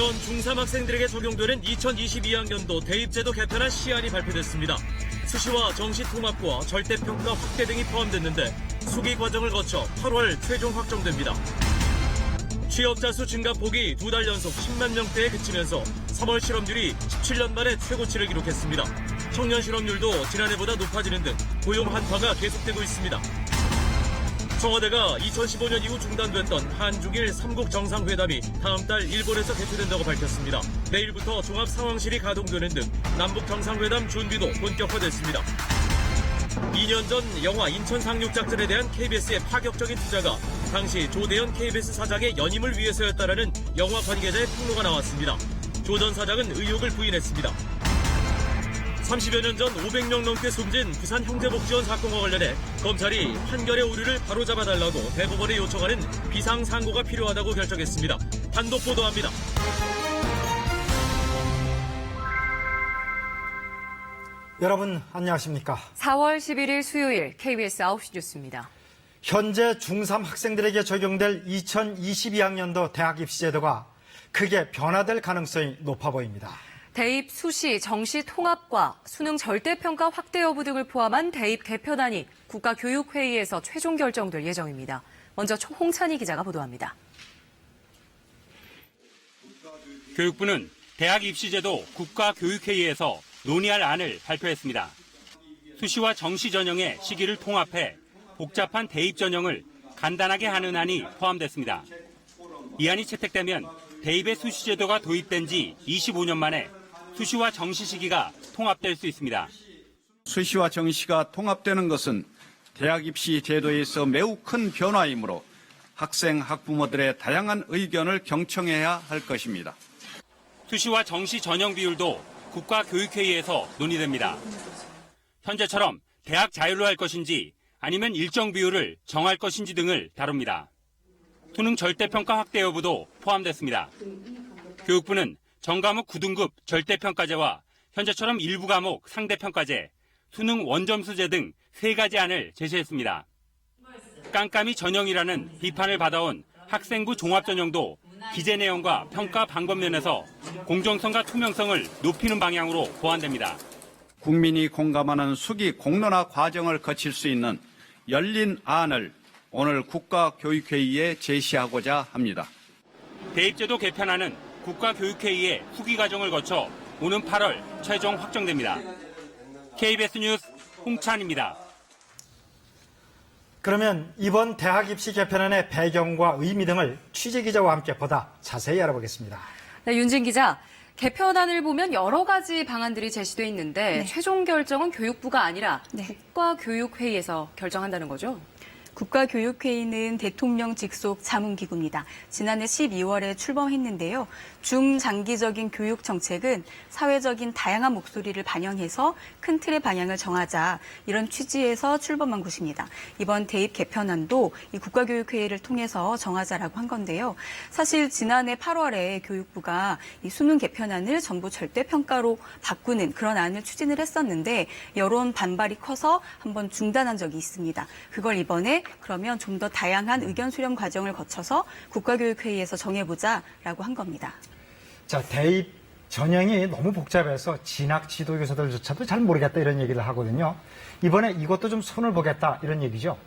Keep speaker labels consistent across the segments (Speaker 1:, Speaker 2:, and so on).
Speaker 1: 현 중3 학생들에게 적용되는 2022학년도 대입제도 개편안 시안이 발표됐습니다. 수시와 정시 통합과 절대평가 확대 등이 포함됐는데 수기 과정을 거쳐 8월 최종 확정됩니다. 취업자 수 증가폭이 2달 연속 10만 명대에 그치면서 3월 실업률이 17년 만에 최고치를 기록했습니다. 청년 실업률도 지난해보다 높아지는 등 고용 한파가 계속되고 있습니다. 청와대가 2015년 이후 중단됐던 한중일 3국 정상회담이 다음 달 일본에서 개최된다고 밝혔습니다. 내일부터 종합상황실이 가동되는 등 남북 정상회담 준비도 본격화됐습니다. 2년 전 영화 인천 상륙작전에 대한 KBS의 파격적인 투자가 당시 조대현 KBS 사장의 연임을 위해서였다라는 영화 관계자의 폭로가 나왔습니다. 조 전 사장은 의혹을 부인했습니다. 30여 년 전 500명 넘게 숨진 부산 형제복지원 사건과 관련해 검찰이 판결의 오류를 바로잡아달라고 대법원에 요청하는 비상상고가 필요하다고 결정했습니다. 단독 보도합니다.
Speaker 2: 여러분 안녕하십니까?
Speaker 3: 4월 11일 수요일 KBS 9시 뉴스입니다.
Speaker 2: 현재 중3 학생들에게 적용될 2022학년도 대학 입시 제도가 크게 변화될 가능성이 높아 보입니다.
Speaker 3: 대입 수시 정시 통합과 수능 절대평가 확대 여부 등을 포함한 대입 개편안이 국가교육회의에서 최종 결정될 예정입니다. 먼저 홍찬희 기자가 보도합니다.
Speaker 4: 교육부는 대학 입시제도 국가교육회의에서 논의할 안을 발표했습니다. 수시와 정시 전형의 시기를 통합해 복잡한 대입 전형을 간단하게 하는 안이 포함됐습니다. 이 안이 채택되면 대입의 수시 제도가 도입된 지 25년 만에 수시와 정시 시기가 통합될 수 있습니다.
Speaker 5: 수시와 정시가 통합되는 것은 대학 입시 제도에서 매우 큰 변화이므로 학생, 학부모들의 다양한 의견을 경청해야 할 것입니다.
Speaker 4: 수시와 정시 전형 비율도 국가교육회의에서 논의됩니다. 현재처럼 대학 자율로 할 것인지 아니면 일정 비율을 정할 것인지 등을 다룹니다. 수능 절대평가 확대 여부도 포함됐습니다. 교육부는 전과목 9등급 절대평가제와 현재처럼 일부 과목 상대평가제, 수능 원점수제 등 3가지 안을 제시했습니다. 깜깜이 전형이라는 비판을 받아온 학생부 종합전형도 기재 내용과 평가 방법 면에서 공정성과 투명성을 높이는 방향으로 보완됩니다.
Speaker 5: 국민이 공감하는 수기 공론화 과정을 거칠 수 있는 열린 안을 오늘 국가교육회의에 제시하고자 합니다.
Speaker 4: 대입제도 개편안은 국가교육회의의 후기 과정을 거쳐 오는 8월 최종 확정됩니다. KBS 뉴스 홍찬입니다.
Speaker 2: 그러면 이번 대학 입시 개편안의 배경과 의미 등을 취재기자와 함께 보다 자세히 알아보겠습니다.
Speaker 3: 네, 윤진 기자. 개편안을 보면 여러 가지 방안들이 제시돼 있는데 최종 결정은 교육부가 아니라 국가교육회의에서 결정한다는 거죠?
Speaker 6: 국가교육회의는 대통령 직속 자문기구입니다. 지난해 12월에 출범했는데요. 중장기적인 교육 정책은 사회적인 다양한 목소리를 반영해서 큰 틀의 방향을 정하자 이런 취지에서 출범한 곳입니다. 이번 대입 개편안도 이 국가교육회의를 통해서 정하자라고 한 건데요. 사실 지난해 8월에 교육부가 이 수능 개편안을 전부 절대평가로 바꾸는 그런 안을 추진을 했었는데 여론 반발이 커서 한번 중단한 적이 있습니다. 그걸 이번에 그러면 좀 더 다양한 의견 수렴 과정을 거쳐서 국가교육회의에서 정해보자라고 한 겁니다.
Speaker 2: 자, 대입 전형이 너무 복잡해서 진학 지도교사들조차도 잘 모르겠다 이런 얘기를 하거든요. 이번에 이것도 좀 손을 보겠다 이런 얘기죠.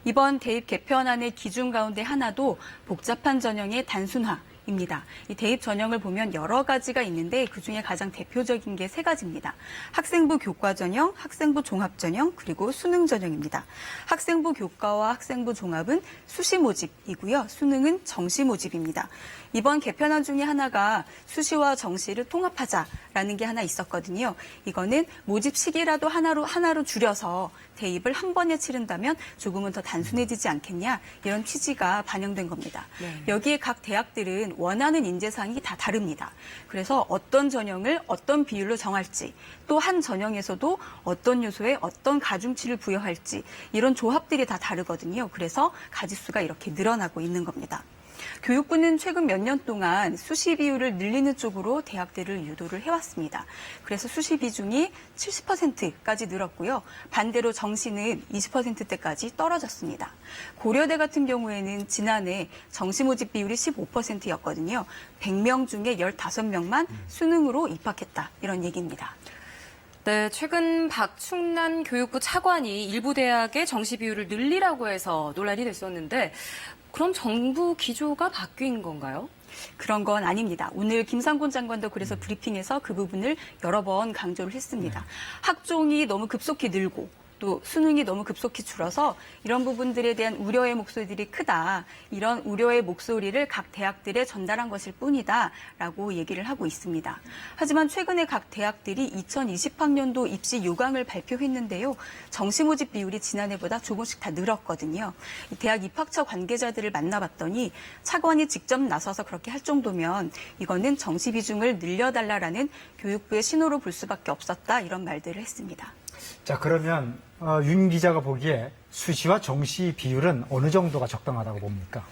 Speaker 6: 이번 대입 개편안의 기준 가운데 하나도 복잡한 전형의 단순화입니다. 이 대입 전형을 보면 여러 가지가 있는데 그중에 가장 대표적인 게 3가지입니다. 학생부 교과 전형, 학생부 종합 전형, 그리고 수능 전형입니다. 학생부 교과와 학생부 종합은 수시 모집이고요. 수능은 정시 모집입니다. 이번 개편안 중에 하나가 수시와 정시를 통합하자라는 게 하나 있었거든요. 이거는 모집 시기라도 하나로 줄여서 대입을 한 번에 치른다면 조금은 더 단순해지지 않겠냐 이런 취지가 반영된 겁니다. 여기에 각 대학들은 원하는 인재상이 다 다릅니다. 그래서 어떤 전형을 어떤 비율로 정할지 또 한 전형에서도 어떤 요소에 어떤 가중치를 부여할지 이런 조합들이 다 다르거든요. 그래서 가지수가 이렇게 늘어나고 있는 겁니다. 교육부는 최근 몇 년 동안 수시 비율을 늘리는 쪽으로 대학들을 유도를 해왔습니다. 그래서 수시 비중이 70%까지 늘었고요. 반대로 정시는 20%대까지 떨어졌습니다. 고려대 같은 경우에는 지난해 정시 모집 비율이 15%였거든요. 100명 중에 15명만 수능으로 입학했다. 이런 얘기입니다.
Speaker 3: 네, 최근 박충난 교육부 차관이 일부 대학의 정시 비율을 늘리라고 해서 논란이 됐었는데 그럼 정부 기조가 바뀐 건가요?
Speaker 6: 그런 건 아닙니다. 오늘 김상곤 장관도 그래서 브리핑에서 그 부분을 여러 번 강조를 했습니다. 학종이 너무 급속히 늘고 또 수능이 너무 급속히 줄어서 이런 부분들에 대한 우려의 목소리들이 크다. 이런 우려의 목소리를 각 대학들에 전달한 것일 뿐이다라고 얘기를 하고 있습니다. 하지만 최근에 각 대학들이 2020학년도 입시 요강을 발표했는데요. 정시 모집 비율이 지난해보다 조금씩 다 늘었거든요. 대학 입학처 관계자들을 만나봤더니 차관이 직접 나서서 그렇게 할 정도면 이거는 정시 비중을 늘려달라라는 교육부의 신호로 볼 수밖에 없었다. 이런 말들을 했습니다.
Speaker 2: 자, 그러면 윤 기자가 보기에 수시와 정시 비율은 어느 정도가 적당하다고 봅니까?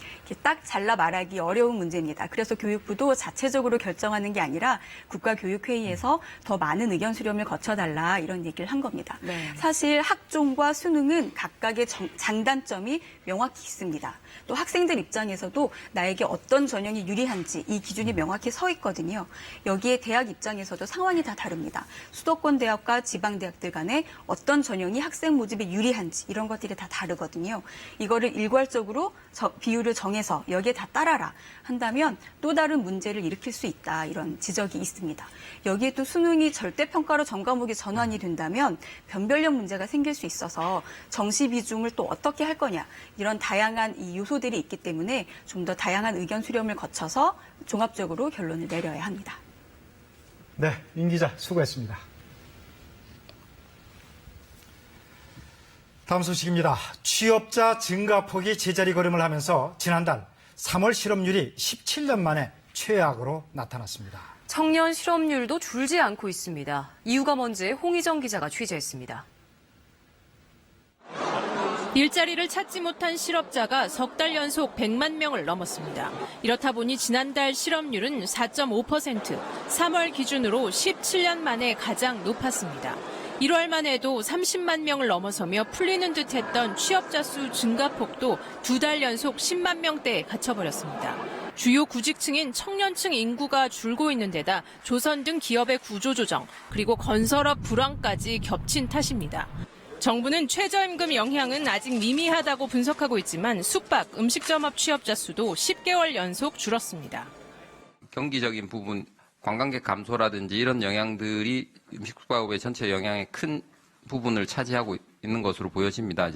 Speaker 6: 딱 잘라 말하기 어려운 문제입니다. 그래서 교육부도 자체적으로 결정하는 게 아니라 국가교육회의에서 더 많은 의견 수렴을 거쳐달라 이런 얘기를 한 겁니다.
Speaker 3: 네.
Speaker 6: 사실 학종과 수능은 각각의 장단점이 명확히 있습니다. 또 학생들 입장에서도 나에게 어떤 전형이 유리한지 이 기준이 명확히 서 있거든요. 여기에 대학 입장에서도 상황이 다 다릅니다. 수도권 대학과 지방 대학들 간에 어떤 전형이 학생 모집에 유리한지 이런 것들이 다 다르거든요. 이거를 일괄적으로 비율을 정해서 여기에 다 따라라 한다면 또 다른 문제를 일으킬 수 있다 이런 지적이 있습니다. 여기에 또 수능이 절대평가로 전과목이 전환이 된다면 변별력 문제가 생길 수 있어서 정시 비중을 또 어떻게 할 거냐 이런 다양한 이 요소들이 있기 때문에 좀 더 다양한 의견 수렴을 거쳐서 종합적으로 결론을 내려야 합니다.
Speaker 2: 네, 윤 기자 수고했습니다. 다음 소식입니다. 취업자 증가폭이 제자리 걸음을 하면서 지난달 3월 실업률이 17년 만에 최악으로 나타났습니다.
Speaker 3: 청년 실업률도 줄지 않고 있습니다. 이유가 뭔지 홍희정 기자가 취재했습니다.
Speaker 7: 일자리를 찾지 못한 실업자가 석 달 연속 100만 명을 넘었습니다. 이렇다 보니 지난달 실업률은 4.5%, 3월 기준으로 17년 만에 가장 높았습니다. 1월만 해도 30만 명을 넘어서며 풀리는 듯했던 취업자 수 증가폭도 2달 연속 10만 명대에 갇혀버렸습니다. 주요 구직층인 청년층 인구가 줄고 있는 데다 조선 등 기업의 구조조정, 그리고 건설업 불황까지 겹친 탓입니다. 정부는 최저임금 영향은 아직 미미하다고 분석하고 있지만 숙박, 음식점업 취업자 수도 10개월 연속 줄었습니다.
Speaker 8: 경기적인 부분, 관광객 감소라든지 이런 영향들이 음식숙박업의 전체 영향의 큰 부분을 차지하고 있는 것으로 보여집니다.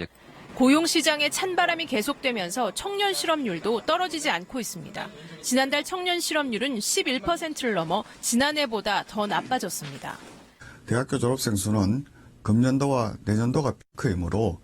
Speaker 7: 고용시장의 찬바람이 계속되면서 청년 실업률도 떨어지지 않고 있습니다. 지난달 청년 실업률은 11%를 넘어 지난해보다 더 나빠졌습니다.
Speaker 9: 대학교 졸업생 수는 금년도와 내년도가 피크이므로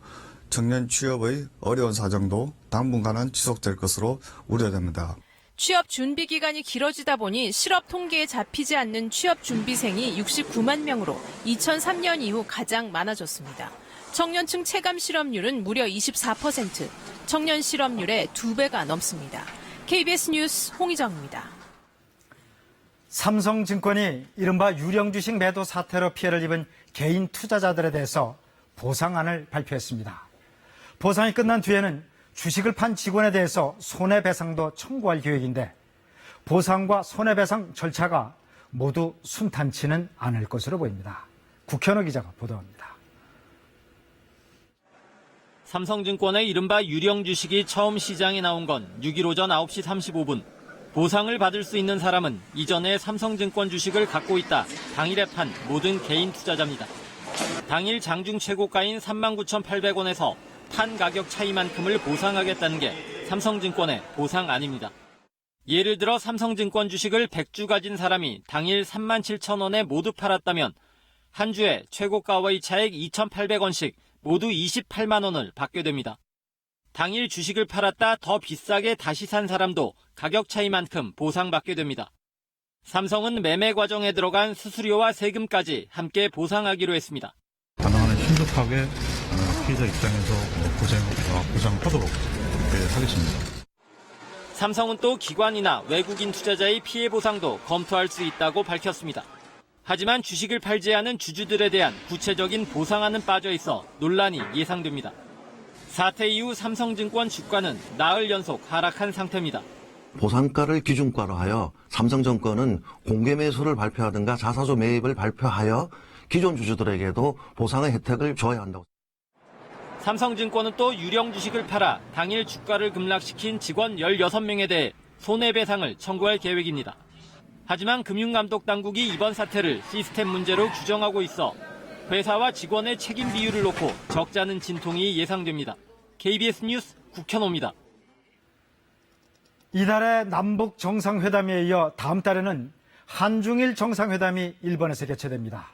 Speaker 9: 청년 취업의 어려운 사정도 당분간은 지속될 것으로 우려됩니다.
Speaker 7: 취업 준비 기간이 길어지다 보니 실업 통계에 잡히지 않는 취업 준비생이 69만 명으로 2003년 이후 가장 많아졌습니다. 청년층 체감 실업률은 무려 24%, 청년 실업률의 2배가 넘습니다. KBS 뉴스 홍희정입니다.
Speaker 2: 삼성증권이 이른바 유령주식 매도 사태로 피해를 입은 개인 투자자들에 대해서 보상안을 발표했습니다. 보상이 끝난 뒤에는 주식을 판 직원에 대해서 손해배상도 청구할 계획인데 보상과 손해배상 절차가 모두 순탄치는 않을 것으로 보입니다. 국현호 기자가 보도합니다.
Speaker 1: 삼성증권의 이른바 유령 주식이 처음 시장에 나온 건 6일 오전 9시 35분. 보상을 받을 수 있는 사람은 이전에 삼성증권 주식을 갖고 있다. 당일에 판 모든 개인 투자자입니다. 당일 장중 최고가인 39,800원에서 판 가격 차이만큼을 보상하겠다는 게 삼성증권의 보상안입니다. 예를 들어 삼성증권 주식을 100주 가진 사람이 당일 37,000원에 모두 팔았다면 한 주에 최고가와의 차액 2,800원씩 모두 28만 원을 받게 됩니다. 당일 주식을 팔았다 더 비싸게 다시 산 사람도 가격 차이만큼 보상받게 됩니다. 삼성은 매매 과정에 들어간 수수료와 세금까지 함께 보상하기로 했습니다.
Speaker 10: 가능한 신속하게 피해자 입장에서 보장하도록 그렇게 하겠습니다.
Speaker 11: 삼성은 또 기관이나 외국인 투자자의 피해 보상도 검토할 수 있다고 밝혔습니다. 하지만 주식을 팔지 않은 주주들에 대한 구체적인 보상안은 빠져 있어 논란이 예상됩니다. 사태 이후 삼성증권 주가는 나흘 연속 하락한 상태입니다.
Speaker 12: 보상가를 기준가로 하여 삼성증권은 공개 매수를 발표하든가 자사주 매입을 발표하여 기존 주주들에게도 보상의 혜택을 줘야 한다고.
Speaker 11: 삼성증권은 또 유령 주식을 팔아 당일 주가를 급락시킨 직원 16명에 대해 손해배상을 청구할 계획입니다. 하지만 금융감독당국이 이번 사태를 시스템 문제로 규정하고 있어 회사와 직원의 책임 비율을 놓고 적잖은 진통이 예상됩니다. KBS 뉴스 국현호입니다.
Speaker 2: 이달의 남북 정상회담에 이어 다음 달에는 한중일 정상회담이 일본에서 개최됩니다.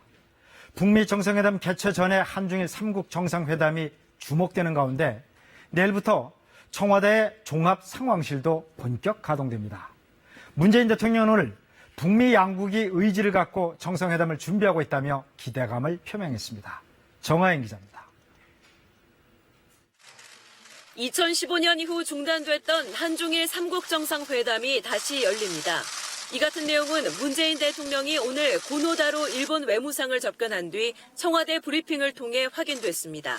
Speaker 2: 북미 정상회담 개최 전에 한중일 3국 정상회담이 주목되는 가운데 내일부터 청와대의 종합상황실도 본격 가동됩니다. 문재인 대통령은 오늘 북미 양국이 의지를 갖고 정상회담을 준비하고 있다며 기대감을 표명했습니다. 정하영 기자입니다.
Speaker 13: 2015년 이후 중단됐던 한중일 3국 정상회담이 다시 열립니다. 이 같은 내용은 문재인 대통령이 오늘 고노다로 일본 외무상을 접견한 뒤 청와대 브리핑을 통해 확인됐습니다.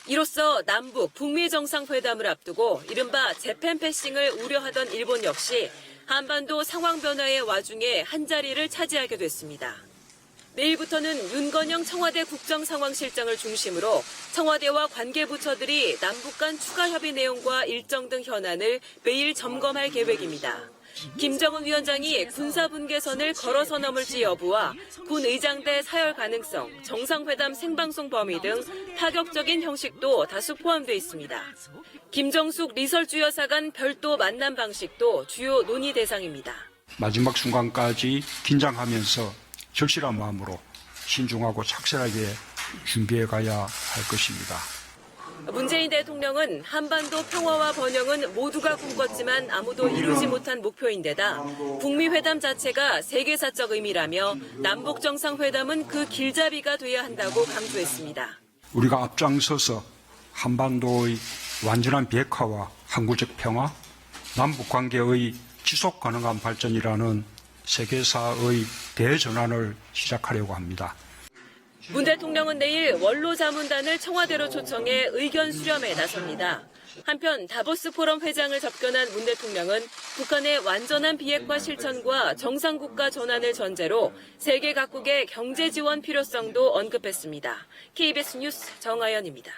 Speaker 13: 이로써 남북, 북미 정상회담을 앞두고 이른바 재팬 패싱을 우려하던 일본 역시 한반도 상황 변화의 와중에 한자리를 차지하게 됐습니다. 내일부터는 윤건영 청와대 국정상황실장을 중심으로 청와대와 관계부처들이 남북 간 추가 협의 내용과 일정 등 현안을 매일 점검할 계획입니다. 김정은 위원장이 군사분계선을 걸어서 넘을지 여부와 군 의장대 사열 가능성, 정상회담 생방송 범위 등 파격적인 형식도 다수 포함되어 있습니다. 김정숙 리설주 여사 간 별도 만남 방식도 주요 논의 대상입니다.
Speaker 14: 마지막 순간까지 긴장하면서 절실한 마음으로 신중하고 착실하게 준비해 가야 할 것입니다.
Speaker 13: 문재인 대통령은 한반도 평화와 번영은 모두가 꿈꿨지만 아무도 이루지 못한 목표인데다 북미 회담 자체가 세계사적 의미라며 남북 정상회담은 그 길잡이가 돼야 한다고 강조했습니다.
Speaker 14: 우리가 앞장서서 한반도의 완전한 비핵화와 항구적 평화, 남북 관계의 지속 가능한 발전이라는 세계사의 대전환을 시작하려고 합니다.
Speaker 13: 문 대통령은 내일 원로자문단을 청와대로 초청해 의견 수렴에 나섭니다. 한편 다보스 포럼 회장을 접견한 문 대통령은 북한의 완전한 비핵화 실천과 정상국가 전환을 전제로 세계 각국의 경제 지원 필요성도 언급했습니다. KBS 뉴스 정하연입니다.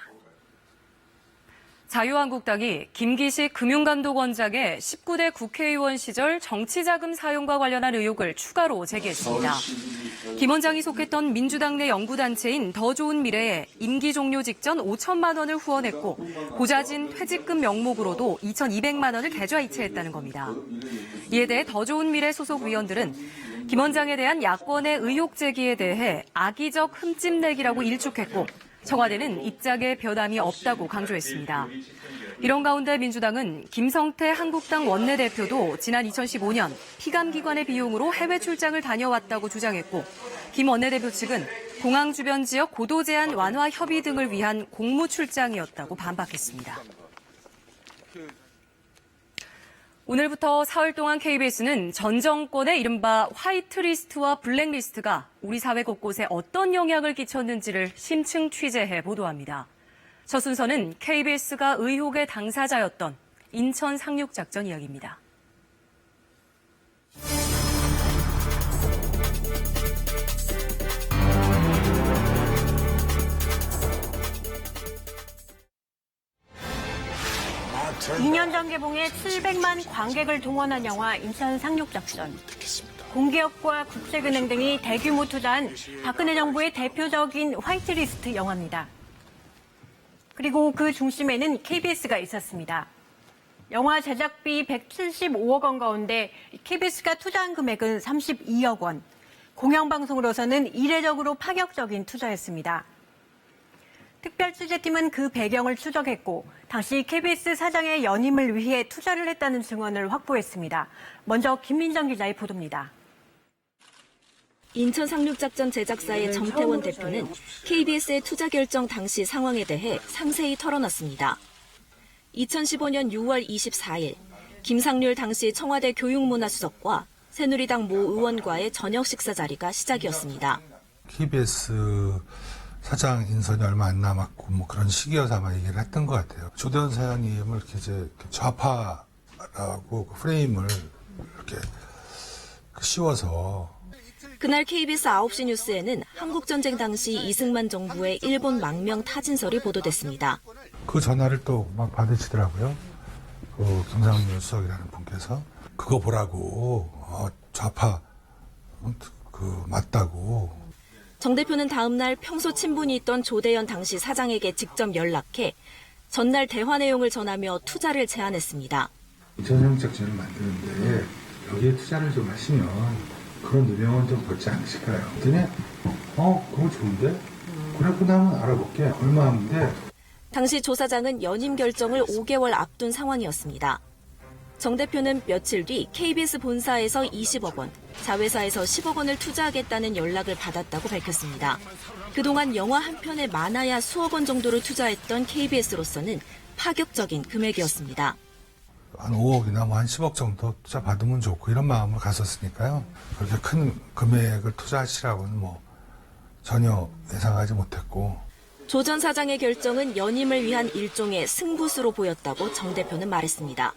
Speaker 3: 자유한국당이 김기식 금융감독원장의 19대 국회의원 시절 정치자금 사용과 관련한 의혹을 추가로 제기했습니다. 김 원장이 속했던 민주당 내 연구단체인 더 좋은 미래에 임기 종료 직전 5천만 원을 후원했고 보좌진 퇴직금 명목으로도 2,200만 원을 계좌이체했다는 겁니다. 이에 대해 더 좋은 미래 소속 위원들은 김 원장에 대한 야권의 의혹 제기에 대해 악의적 흠집내기라고 일축했고 청와대는 입장에 변함이 없다고 강조했습니다. 이런 가운데 민주당은 김성태 한국당 원내대표도 지난 2015년 피감기관의 비용으로 해외 출장을 다녀왔다고 주장했고 김 원내대표 측은 공항 주변 지역 고도 제한 완화 협의 등을 위한 공무 출장이었다고 반박했습니다. 오늘부터 사흘 동안 KBS는 전 정권의 이른바 화이트리스트와 블랙리스트가 우리 사회 곳곳에 어떤 영향을 끼쳤는지를 심층 취재해 보도합니다. 첫 순서는 KBS가 의혹의 당사자였던 인천 상륙작전 이야기입니다.
Speaker 15: 이 년 전 개봉해 700만 관객을 동원한 영화 인천 상륙작전. 공기업과 국제은행 등이 대규모 투자한 박근혜 정부의 대표적인 화이트리스트 영화입니다. 그리고 그 중심에는 KBS가 있었습니다. 영화 제작비 175억 원 가운데 KBS가 투자한 금액은 32억 원. 공영방송으로서는 이례적으로 파격적인 투자였습니다. 특별취재팀은 그 배경을 추적했고 당시 KBS 사장의 연임을 위해 투자를 했다는 증언을 확보했습니다. 먼저 김민정 기자의 보도입니다.
Speaker 16: 인천 상륙작전 제작사의 정태원 대표는 KBS의 투자 결정 당시 상황에 대해 상세히 털어놨습니다. 2015년 6월 24일 김상률 당시 청와대 교육문화수석과 새누리당 모 의원과의 저녁 식사 자리가 시작이었습니다.
Speaker 17: KBS 사장 인선이 얼마 안 남았고 뭐 그런 시기여서 아마 얘기를 했던 것 같아요. 조대현 사장님을 이렇게 이제 좌파라고 그 프레임을 이렇게 씌워서.
Speaker 16: 그날 KBS 9시 뉴스에는 한국전쟁 당시 이승만 정부의 일본 망명 타진설이 보도됐습니다.
Speaker 17: 그 전화를 또 막 받으시더라고요. 그 김상률 수석이라는 분께서 그거 보라고 좌파 맞다고.
Speaker 16: 정 대표는 다음 날 평소 친분이 있던 조대현 당시 사장에게 직접 연락해 전날 대화 내용을 전하며 투자를 제안했습니다.
Speaker 17: 인천상륙작전을 만드는데 여기에 투자를 좀 하시면 그런 누명은 좀 벗지 않으실까요? 그랬더니 그거 좋은데? 그랬구나 하면 알아볼게. 얼마 하는데?
Speaker 16: 당시 조 사장은 연임 결정을 5개월 앞둔 상황이었습니다. 정 대표는 며칠 뒤 KBS 본사에서 20억 원, 자회사에서 10억 원을 투자하겠다는 연락을 받았다고 밝혔습니다. 그동안 영화 한 편에 많아야 수억 원 정도를 투자했던 KBS로서는 파격적인 금액이었습니다.
Speaker 17: 한 5억이나 뭐 한 10억 정도 투자 받으면 좋고 이런 마음을 갔었으니까요. 그렇게 큰 금액을 투자하시라고는 뭐 전혀 예상하지 못했고.
Speaker 16: 조 전 사장의 결정은 연임을 위한 일종의 승부수로 보였다고 정 대표는 말했습니다.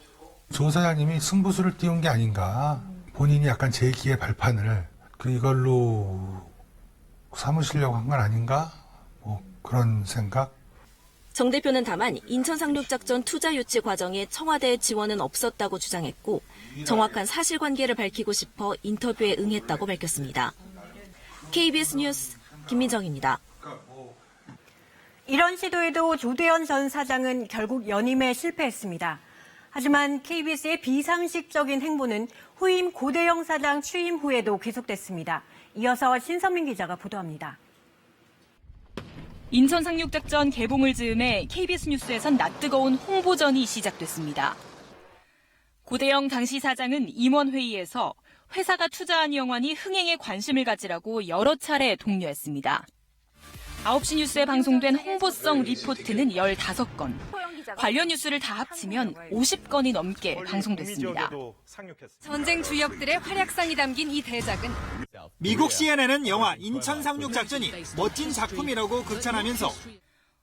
Speaker 17: 조 사장님이 승부수를 띄운 게 아닌가. 본인이 약간 제2의 발판을 이걸로 삼으시려고 한 건 아닌가? 뭐 그런 생각?
Speaker 16: 정 대표는 다만 인천 상륙작전 투자 유치 과정에 청와대의 지원은 없었다고 주장했고 정확한 사실관계를 밝히고 싶어 인터뷰에 응했다고 밝혔습니다. KBS 뉴스 김민정입니다.
Speaker 15: 이런 시도에도 조대현 전 사장은 결국 연임에 실패했습니다. 하지만 KBS의 비상식적인 행보는 후임 고대영 사장 취임 후에도 계속됐습니다. 이어서 신선민 기자가 보도합니다.
Speaker 18: 인천 상륙작전 개봉을 즈음해 KBS 뉴스에선 낯뜨거운 홍보전이 시작됐습니다. 고대영 당시 사장은 임원회의에서 회사가 투자한 영화니 흥행에 관심을 가지라고 여러 차례 독려했습니다. 9시 뉴스에 방송된 홍보성 리포트는 15건, 관련 뉴스를 다 합치면 50건이 넘게 방송됐습니다.
Speaker 3: 전쟁 주역들의 활약상이 담긴 이 대작은
Speaker 19: 미국 CNN은 영화 인천 상륙작전이 멋진 작품이라고 극찬하면서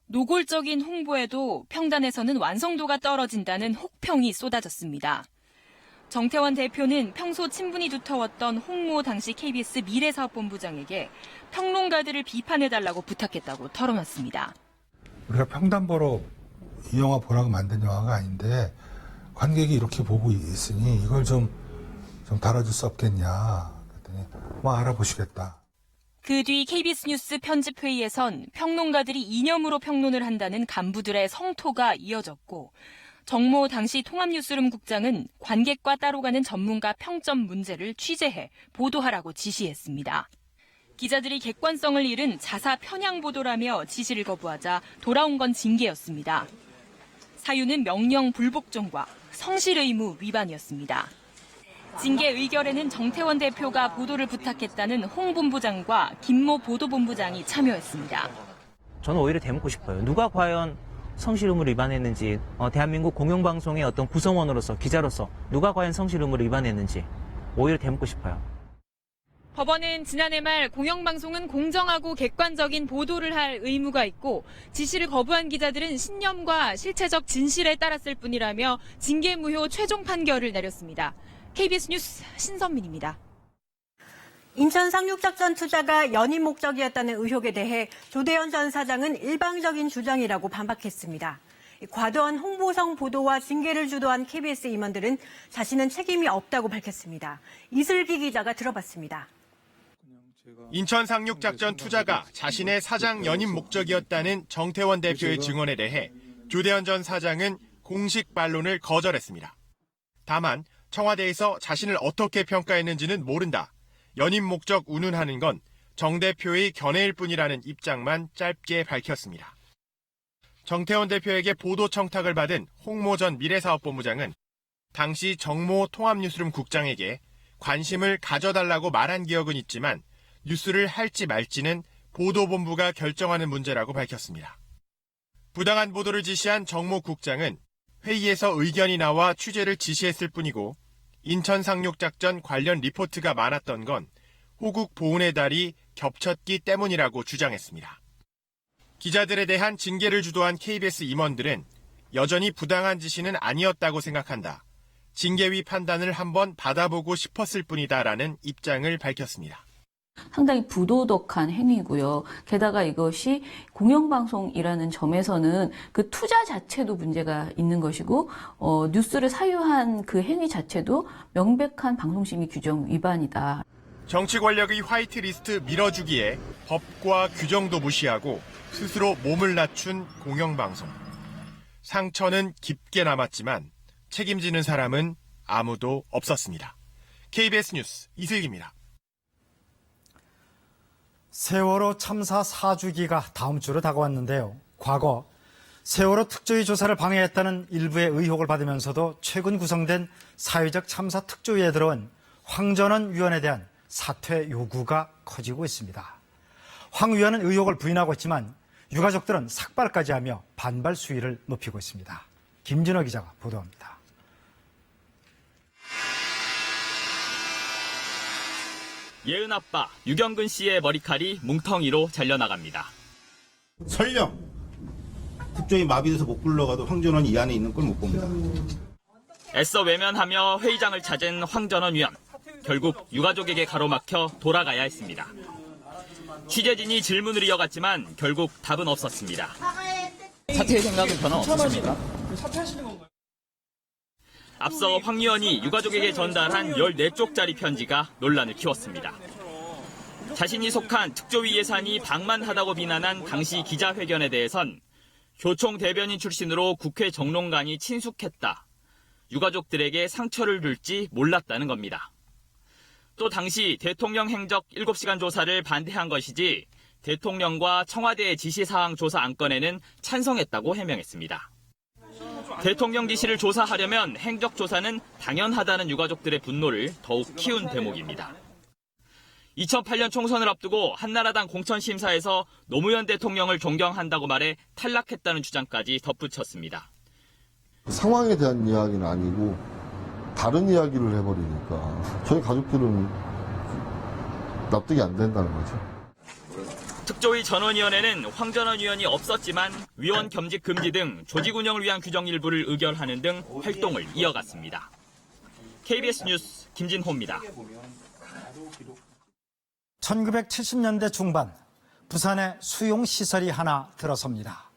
Speaker 18: 노골적인 홍보에도 평단에서는 완성도가 떨어진다는 혹평이 쏟아졌습니다. 정태원 대표는 평소 친분이 두터웠던 홍모 당시 KBS 미래사업본부장에게 평론가들을 비판해달라고 부탁했다고 털어놨습니다.
Speaker 17: 우리가 평단 보러 이 영화 보라고 만든 영화가 아닌데 관객이 이렇게 보고 있으니 이걸 좀 다뤄줄 수 없겠냐. 그랬더니 알아보시겠다.
Speaker 18: 그 뒤 KBS 뉴스 편집회의에선 평론가들이 이념으로 평론을 한다는 간부들의 성토가 이어졌고 정모 당시 통합뉴스룸 국장은 관객과 따로 가는 전문가 평점 문제를 취재해 보도하라고 지시했습니다. 기자들이 객관성을 잃은 자사 편향 보도라며 지시를 거부하자 돌아온 건 징계였습니다. 사유는 명령 불복종과 성실 의무 위반이었습니다. 징계 의결에는 정태원 대표가 보도를 부탁했다는 홍 본부장과 김모 보도본부장이 참여했습니다.
Speaker 20: 저는 오히려 되묻고 싶어요. 누가 과연 성실 의무를 위반했는지, 대한민국 공영방송의 어떤 구성원으로서, 기자로서 누가 과연 성실 의무를 위반했는지 오히려 되묻고 싶어요.
Speaker 18: 법원은 지난해 말 공영방송은 공정하고 객관적인 보도를 할 의무가 있고 지시를 거부한 기자들은 신념과 실체적 진실에 따랐을 뿐이라며 징계 무효 최종 판결을 내렸습니다. KBS 뉴스 신선민입니다.
Speaker 15: 인천 상륙작전 투자가 연임 목적이었다는 의혹에 대해 조대현 전 사장은 일방적인 주장이라고 반박했습니다. 과도한 홍보성 보도와 징계를 주도한 KBS 임원들은 자신은 책임이 없다고 밝혔습니다. 이슬기 기자가 들어봤습니다.
Speaker 21: 인천 상륙작전 투자가 자신의 사장 연임 목적이었다는 정태원 대표의 증언에 대해 조대현 전 사장은 공식 반론을 거절했습니다. 다만 청와대에서 자신을 어떻게 평가했는지는 모른다. 연임 목적 운운하는 건 정 대표의 견해일 뿐이라는 입장만 짧게 밝혔습니다. 정태원 대표에게 보도 청탁을 받은 홍모 전 미래사업본부장은 당시 정모 통합뉴스룸 국장에게 관심을 가져달라고 말한 기억은 있지만 뉴스를 할지 말지는 보도본부가 결정하는 문제라고 밝혔습니다. 부당한 보도를 지시한 정모 국장은 회의에서 의견이 나와 취재를 지시했을 뿐이고 인천 상륙작전 관련 리포트가 많았던 건 호국 보훈의 달이 겹쳤기 때문이라고 주장했습니다. 기자들에 대한 징계를 주도한 KBS 임원들은 여전히 부당한 지시는 아니었다고 생각한다. 징계위 판단을 한번 받아보고 싶었을 뿐이다라는 입장을 밝혔습니다.
Speaker 5: 상당히 부도덕한 행위고요. 게다가 이것이 공영방송이라는 점에서는 그 투자 자체도 문제가 있는 것이고 뉴스를 사유한 그 행위 자체도 명백한 방송심의 규정 위반이다.
Speaker 21: 정치 권력의 화이트리스트 밀어주기에 법과 규정도 무시하고 스스로 몸을 낮춘 공영방송. 상처는 깊게 남았지만 책임지는 사람은 아무도 없었습니다. KBS 뉴스 이슬기입니다.
Speaker 2: 세월호 참사 4주기가 다음 주로 다가왔는데요. 과거 세월호 특조위 조사를 방해했다는 일부의 의혹을 받으면서도 최근 구성된 사회적 참사 특조위에 들어온 황전원 위원에 대한 사퇴 요구가 커지고 있습니다. 황 위원은 의혹을 부인하고 있지만 유가족들은 삭발까지 하며 반발 수위를 높이고 있습니다. 김진호 기자가 보도합니다.
Speaker 22: 예은 아빠 유경근 씨의 머리칼이 뭉텅이로 잘려나갑니다.
Speaker 23: 설령 특조위 마비돼서 못 굴러가도 황전원이 이 안에 있는 걸 못 봅니다.
Speaker 22: 애써 외면하며 회의장을 찾은 황전원 위원. 결국 유가족에게 가로막혀 돌아가야 했습니다. 취재진이 질문을 이어갔지만 결국 답은 없었습니다. 사퇴의 생각은 전혀 없으십니까? 앞서 황 의원이 유가족에게 전달한 14쪽짜리 편지가 논란을 키웠습니다. 자신이 속한 특조위 예산이 방만하다고 비난한 당시 기자회견에 대해선 교총 대변인 출신으로 국회 정론관이 친숙했다. 유가족들에게 상처를 줄지 몰랐다는 겁니다. 또 당시 대통령 행적 7시간 조사를 반대한 것이지 대통령과 청와대의 지시사항 조사 안건에는 찬성했다고 해명했습니다. 대통령 지시를 조사하려면 행적조사는 당연하다는 유가족들의 분노를 더욱 키운 대목입니다. 2008년 총선을 앞두고 한나라당 공천심사에서 노무현 대통령을 존경한다고 말해 탈락했다는 주장까지 덧붙였습니다.
Speaker 24: 상황에 대한 이야기는 아니고 다른 이야기를 해버리니까 저희 가족들은 납득이 안 된다는 거죠.
Speaker 22: 특조위 전원위원회는 황전원 위원이 없었지만 위원 겸직 금지 등 조직 운영을 위한 규정 일부를 의결하는 등 활동을 이어갔습니다. KBS 뉴스 김진호입니다.
Speaker 2: 1970년대 중반 부산에 수용시설이 하나 들어섭니다.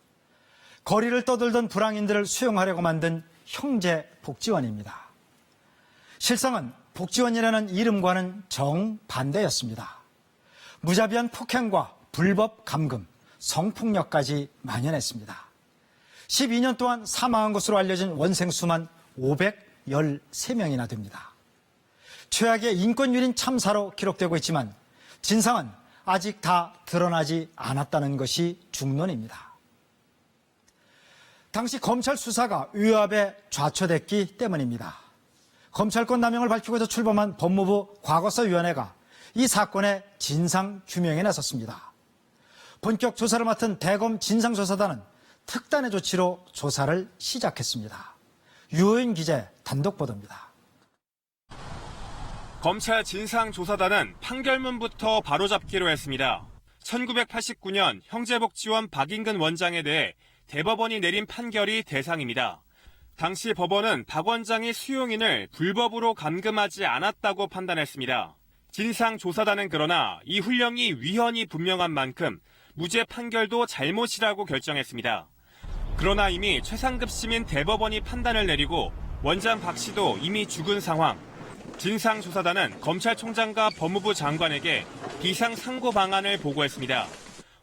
Speaker 2: 거리를 떠돌던 불황인들을 수용하려고 만든 형제복지원입니다. 실상은 복지원이라는 이름과는 정반대였습니다. 무자비한 폭행과 불법 감금, 성폭력까지 만연했습니다. 12년 동안 사망한 것으로 알려진 원생 수만 513명이나 됩니다. 최악의 인권유린 참사로 기록되고 있지만 진상은 아직 다 드러나지 않았다는 것이 중론입니다. 당시 검찰 수사가 위압에 좌초됐기 때문입니다. 검찰권 남용을 밝히고서 출범한 법무부 과거사위원회가 이 사건의 진상 규명에 나섰습니다. 본격 조사를 맡은 대검 진상조사단은 특단의 조치로 조사를 시작했습니다. 유호인 기자의 단독 보도입니다.
Speaker 21: 검찰 진상조사단은 판결문부터 바로잡기로 했습니다. 1989년 형제복지원 박인근 원장에 대해 대법원이 내린 판결이 대상입니다. 당시 법원은 박 원장이 수용인을 불법으로 감금하지 않았다고 판단했습니다. 진상조사단은 그러나 이 훈령이 위헌이 분명한 만큼 무죄 판결도 잘못이라고 결정했습니다. 그러나 이미 최상급 심인 대법원이 판단을 내리고 원장 박 씨도 이미 죽은 상황. 진상조사단은 검찰총장과 법무부 장관에게 비상상고 방안을 보고했습니다.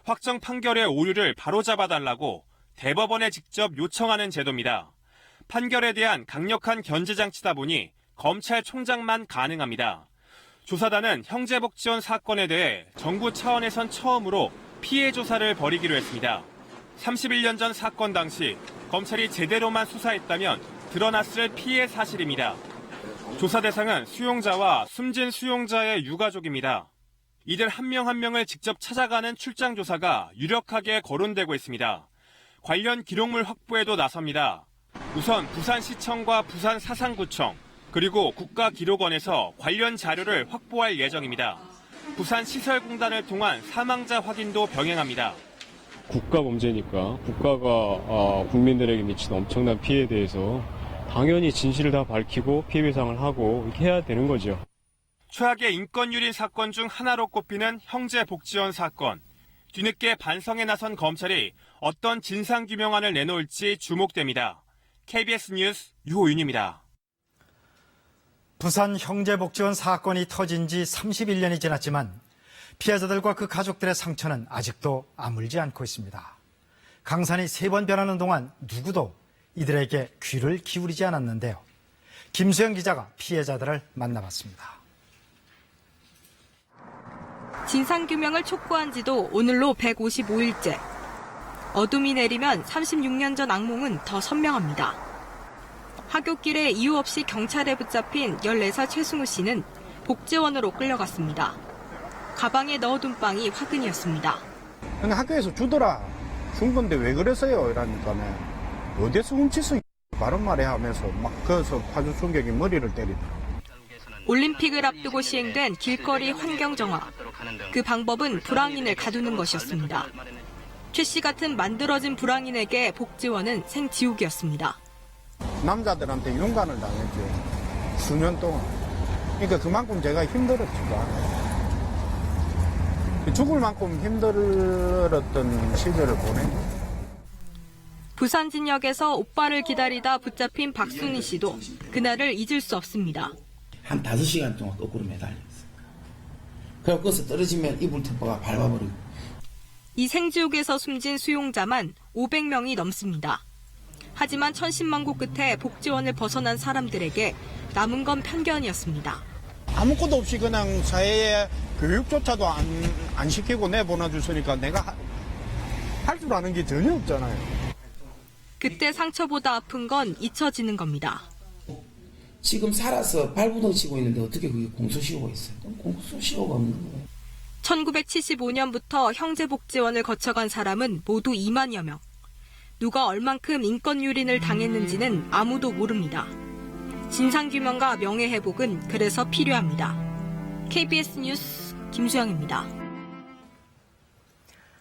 Speaker 21: 확정 판결의 오류를 바로잡아달라고 대법원에 직접 요청하는 제도입니다. 판결에 대한 강력한 견제장치다 보니 검찰총장만 가능합니다. 조사단은 형제복지원 사건에 대해 정부 차원에선 처음으로 피해 조사를 벌이기로 했습니다. 31년 전 사건 당시 검찰이 제대로만 수사했다면 드러났을 피해 사실입니다. 조사 대상은 수용자와 숨진 수용자의 유가족입니다. 이들 한 명 한 명을 직접 찾아가는 출장 조사가 유력하게 거론되고 있습니다. 관련 기록물 확보에도 나섭니다.
Speaker 4: 우선 부산시청과 부산사상구청 그리고 국가기록원에서 관련 자료를 확보할 예정입니다. 부산시설공단을 통한 사망자 확인도 병행합니다.
Speaker 6: 국가 범죄니까 국가가 국민들에게 미친 엄청난 피해에 대해서 당연히 진실을 다 밝히고 피해 배상을 하고 이렇게 해야 되는 거죠.
Speaker 4: 최악의 인권유린 사건 중 하나로 꼽히는 형제복지원 사건. 뒤늦게 반성에 나선 검찰이 어떤 진상규명안을 내놓을지 주목됩니다. KBS 뉴스 유호윤입니다.
Speaker 2: 부산 형제복지원 사건이 터진 지 31년이 지났지만 피해자들과 그 가족들의 상처는 아직도 아물지 않고 있습니다. 강산이 3번 변하는 동안 누구도 이들에게 귀를 기울이지 않았는데요. 김수영 기자가 피해자들을 만나봤습니다.
Speaker 8: 진상규명을 촉구한 지도 오늘로 155일째. 어둠이 내리면 36년 전 악몽은 더 선명합니다. 하굣길에 이유 없이 경찰에 붙잡힌 14살 최승우 씨는 복지원으로 끌려갔습니다. 가방에 넣어둔 빵이 화근이었습니다.
Speaker 9: 학교에서 주더라. 준 건데 왜 그랬어요? 이러니까는 어디서 훔쳤어? 바른 말해 하면서 막 거기서 파주 총격이 머리를 때리더라.
Speaker 8: 올림픽을 앞두고 시행된 길거리 환경 정화. 그 방법은 불황인을 가두는 것이었습니다. 최 씨 같은 만들어진 불황인에게 복지원은 생지옥이었습니다.
Speaker 9: 남자들한테 윤관을 당했죠. 수년 동안. 그러니까 그만큼 제가 힘들었죠. 죽을 만큼 힘들었던 시절을 보낸 거예요.
Speaker 8: 부산 진역에서 오빠를 기다리다 붙잡힌 박순희 씨도 그날을 잊을 수 없습니다.
Speaker 25: 한 5시간 동안 거꾸로 매달렸어요. 그래서 거기서 떨어지면 이불 덮어가 밟아버리고.
Speaker 8: 이 생지옥에서 숨진 수용자만 500명이 넘습니다. 하지만 천신만고 끝에 복지원을 벗어난 사람들에게 남은 건 편견이었습니다.
Speaker 9: 아무것도 없이 그냥 사회에 교육조차도 안 시키고 내보내줬으니까 내가 할 줄 아는 게 전혀 없잖아요.
Speaker 8: 그때 상처보다 아픈 건 잊혀지는 겁니다.
Speaker 25: 지금 살아서 발부둥 치고 있는데 어떻게 그게 공소시효가 있어요? 공소시효가 없는 거예요.
Speaker 8: 1975년부터 형제복지원을 거쳐간 사람은 모두 2만여 명. 누가 얼만큼 인권유린을 당했는지는 아무도 모릅니다. 진상규명과 명예회복은 그래서 필요합니다. KBS 뉴스 김수영입니다.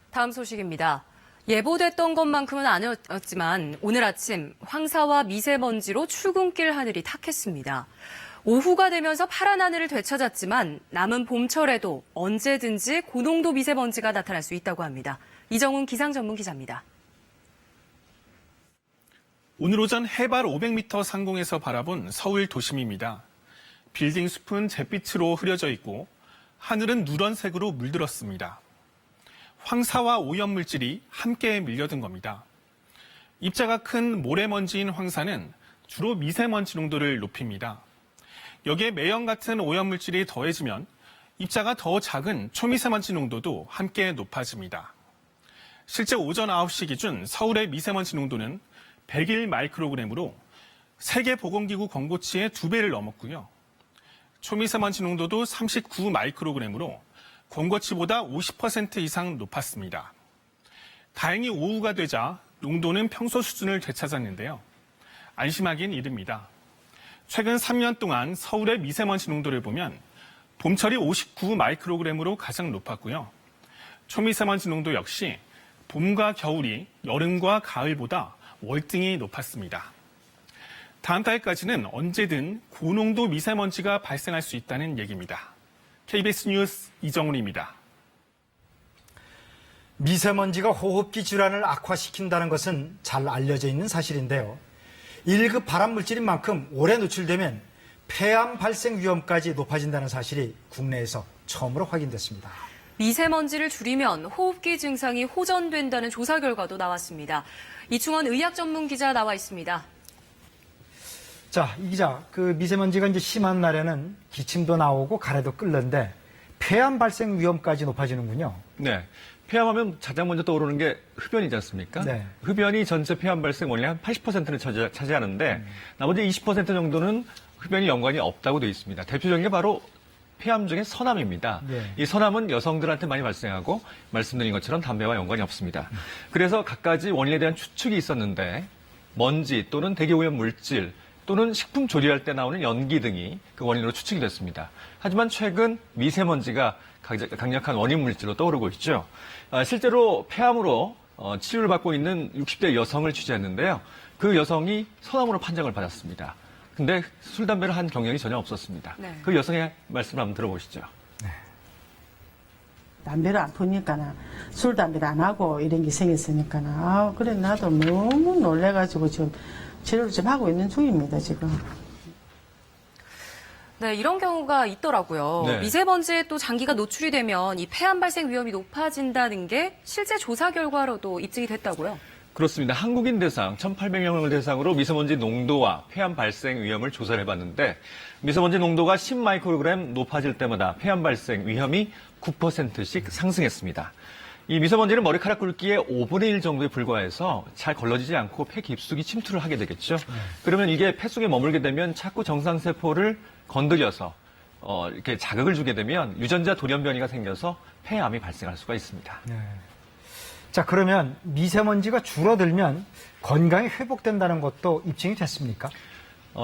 Speaker 3: 다음 소식입니다. 예보됐던 것만큼은 아니었지만 오늘 아침 황사와 미세먼지로 출근길 하늘이 탁했습니다. 오후가 되면서 파란 하늘을 되찾았지만 남은 봄철에도 언제든지 고농도 미세먼지가 나타날 수 있다고 합니다. 이정훈 기상전문기자입니다.
Speaker 26: 오늘 오전 해발 500m 상공에서 바라본 서울 도심입니다. 빌딩 숲은 잿빛으로 흐려져 있고 하늘은 누런색으로 물들었습니다. 황사와 오염물질이 함께 밀려든 겁니다. 입자가 큰 모래먼지인 황사는 주로 미세먼지 농도를 높입니다. 여기에 매연 같은 오염물질이 더해지면 입자가 더 작은 초미세먼지 농도도 함께 높아집니다. 실제 오전 9시 기준 서울의 미세먼지 농도는 101 마이크로그램으로 세계보건기구 권고치의 2배를 넘었고요. 초미세먼지 농도도 39 마이크로그램으로 권고치보다 50% 이상 높았습니다. 다행히 오후가 되자 농도는 평소 수준을 되찾았는데요. 안심하긴 이릅니다. 최근 3년 동안 서울의 미세먼지 농도를 보면 봄철이 59 마이크로그램으로 가장 높았고요. 초미세먼지 농도 역시 봄과 겨울이 여름과 가을보다 월등히 높았습니다. 다음 달까지는 언제든 고농도 미세먼지가 발생할 수 있다는 얘기입니다. KBS 뉴스 이정훈입니다.
Speaker 2: 미세먼지가 호흡기 질환을 악화시킨다는 것은 잘 알려져 있는 사실인데요. 1급 발암물질인 만큼 오래 노출되면 폐암 발생 위험까지 높아진다는 사실이 국내에서 처음으로 확인됐습니다.
Speaker 3: 미세먼지를 줄이면 호흡기 증상이 호전된다는 조사 결과도 나왔습니다. 이충원 의학 전문 기자 나와 있습니다.
Speaker 2: 자, 이 기자, 그 미세먼지가 이제 심한 날에는 기침도 나오고 가래도 끓는데 폐암 발생 위험까지 높아지는군요.
Speaker 27: 네. 폐암하면 가장 먼저 떠오르는 게 흡연이지 않습니까?
Speaker 2: 네.
Speaker 27: 흡연이 전체 폐암 발생 원래 한 80%를 차지하는데 나머지 20% 정도는 흡연이 연관이 없다고 되어 있습니다. 대표적인 게 바로 폐암 중에 서남입니다.
Speaker 2: 네.
Speaker 27: 이 서남은 여성들한테 많이 발생하고 말씀드린 것처럼 담배와 연관이 없습니다. 그래서 갖가지 원인에 대한 추측이 있었는데 먼지 또는 대기오염 물질 또는 식품 조리할 때 나오는 연기 등이 그 원인으로 추측이 됐습니다. 하지만 최근 미세먼지가 강력한 원인 물질로 떠오르고 있죠. 실제로 폐암으로 치료를 받고 있는 60대 여성을 취재했는데요. 그 여성이 소암으로 판정을 받았습니다. 근데 술, 담배를 한 경력이 전혀 없었습니다. 네. 그 여성의 말씀을 한번 들어보시죠.
Speaker 1: 담배를 안 피우니까 술, 담배를 안 하고 이런 게 생겼으니까 그래 나도 너무 놀래가지고 지금 치료를 좀 하고 있는 중입니다, 지금.
Speaker 3: 네, 이런 경우가 있더라고요.
Speaker 27: 네.
Speaker 3: 미세먼지에 또 장기가 노출이 되면 이 폐암 발생 위험이 높아진다는 게 실제 조사 결과로도 입증이 됐다고요.
Speaker 27: 그렇습니다. 한국인 대상 1,800명을 대상으로 미세먼지 농도와 폐암 발생 위험을 조사를 해봤는데 미세먼지 농도가 10마이크로그램 높아질 때마다 폐암 발생 위험이 9%씩 상승했습니다. 이 미세먼지는 머리카락 굵기의 5분의 1 정도에 불과해서 잘 걸러지지 않고 폐 깊숙이 침투를 하게 되겠죠. 그러면 이게 폐 속에 머물게 되면 자꾸 정상세포를 건드려서 이렇게 자극을 주게 되면 유전자 돌연변이가 생겨서 폐암이 발생할 수가 있습니다.
Speaker 2: 네. 자, 그러면 미세먼지가 줄어들면 건강이 회복된다는 것도 입증이 됐습니까?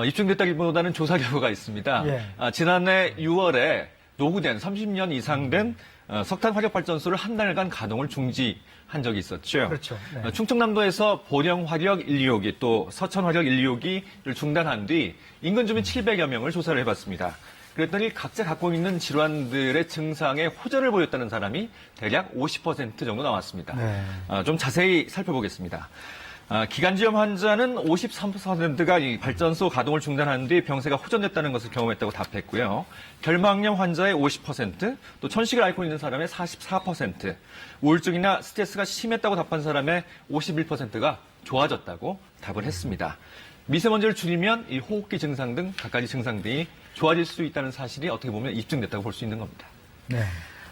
Speaker 27: 입증됐다기보다는 조사 결과가 있습니다.
Speaker 2: 예.
Speaker 27: 지난해 6월에 노후된 30년 이상 된 석탄 화력 발전소를 한 달간 가동을 중지한 적이 있었죠.
Speaker 2: 그렇죠. 네.
Speaker 27: 충청남도에서 보령 화력 126기 또 서천 화력 126기를 중단한 뒤 인근 주민 700여 명을 조사를 해봤습니다. 그랬더니 각자 갖고 있는 질환들의 증상에 호전을 보였다는 사람이 대략 50% 정도 나왔습니다.
Speaker 2: 네.
Speaker 27: 좀 자세히 살펴보겠습니다. 기관지염 환자는 53%가 이 발전소 가동을 중단한 뒤 병세가 호전됐다는 것을 경험했다고 답했고요. 결막염 환자의 50%, 또 천식을 앓고 있는 사람의 44%, 우울증이나 스트레스가 심했다고 답한 사람의 51%가 좋아졌다고 답을 했습니다. 미세먼지를 줄이면 이 호흡기 증상 등 갖가지 증상들이 좋아질 수 있다는 사실이 어떻게 보면 입증됐다고 볼 수 있는 겁니다.
Speaker 2: 네.